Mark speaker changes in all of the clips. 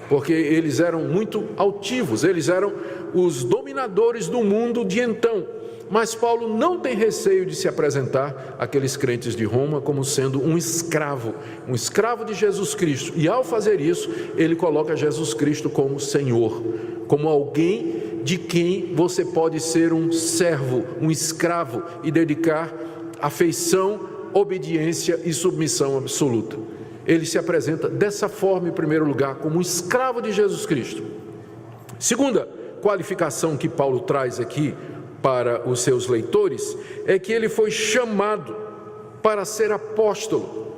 Speaker 1: porque eles eram muito altivos, eles eram os dominadores do mundo de então. Mas Paulo não tem receio de se apresentar àqueles crentes de Roma como sendo um escravo de Jesus Cristo. E ao fazer isso, ele coloca Jesus Cristo como Senhor, como alguém de quem você pode ser um servo, um escravo e dedicar afeição, obediência e submissão absoluta. Ele se apresenta dessa forma, em primeiro lugar, como um escravo de Jesus Cristo. Segunda qualificação que Paulo traz aqui para os seus leitores é que ele foi chamado para ser apóstolo.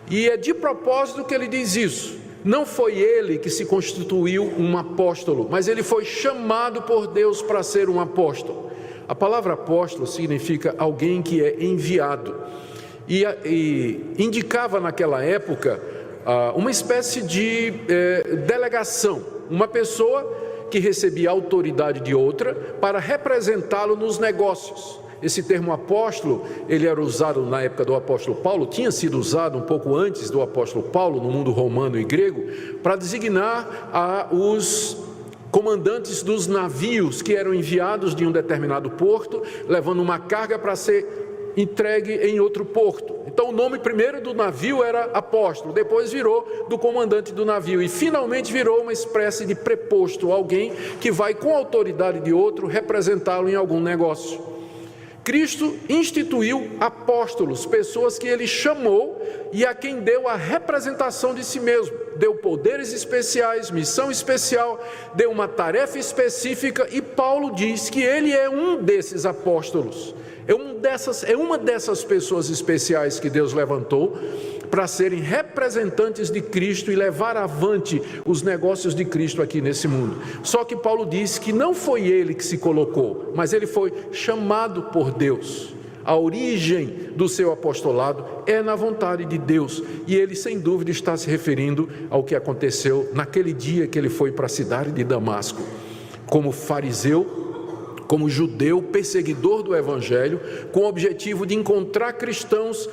Speaker 1: E é de propósito que ele diz isso. Não foi ele que se constituiu um apóstolo, mas ele foi chamado por Deus para ser um apóstolo. A palavra apóstolo significa alguém que é enviado. E indicava naquela época uma espécie de delegação, uma pessoa que recebia a autoridade de outra para representá-lo nos negócios. Esse termo apóstolo, ele era usado na época do apóstolo Paulo, tinha sido usado um pouco antes do apóstolo Paulo, no mundo romano e grego, para designar os comandantes dos navios que eram enviados de um determinado porto, levando uma carga para ser entregue em outro porto. Então o nome primeiro do navio era apóstolo, depois virou do comandante do navio e finalmente virou uma espécie de preposto, alguém que vai com a autoridade de outro representá-lo em algum negócio. Cristo instituiu apóstolos, pessoas que ele chamou e a quem deu a representação de si mesmo, deu poderes especiais, missão especial, deu uma tarefa específica, e Paulo diz que ele é um desses apóstolos. É uma dessas pessoas especiais que Deus levantou para serem representantes de Cristo e levar avante os negócios de Cristo aqui nesse mundo. Só que Paulo diz que não foi ele que se colocou, mas ele foi chamado por Deus. A origem do seu apostolado é na vontade de Deus, e ele sem dúvida está se referindo ao que aconteceu naquele dia que ele foi para a cidade de Damasco, como fariseu, como judeu, perseguidor do Evangelho, com o objetivo de encontrar cristãos,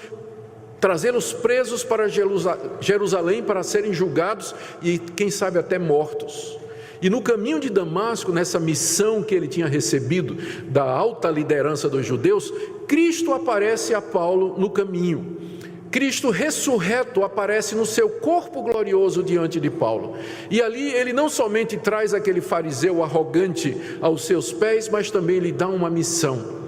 Speaker 1: trazê-los presos para Jerusalém para serem julgados e, quem sabe, até mortos. E no caminho de Damasco, nessa missão que ele tinha recebido da alta liderança dos judeus, Cristo aparece a Paulo no caminho. Cristo ressurreto aparece no seu corpo glorioso diante de Paulo. E ali ele não somente traz aquele fariseu arrogante aos seus pés, mas também lhe dá uma missão.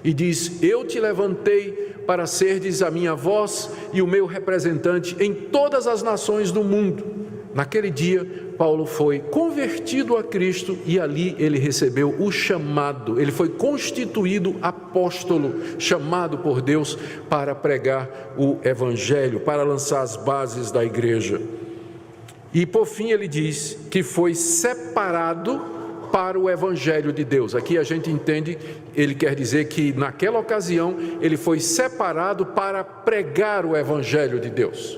Speaker 1: E diz: eu te levantei para serdes a minha voz e o meu representante em todas as nações do mundo. Naquele dia, Paulo foi convertido a Cristo e ali ele recebeu o chamado. Ele foi constituído apóstolo, chamado por Deus para pregar o Evangelho, para lançar as bases da igreja. E por fim ele diz que foi separado para o Evangelho de Deus. Aqui a gente entende, ele quer dizer que naquela ocasião ele foi separado para pregar o Evangelho de Deus.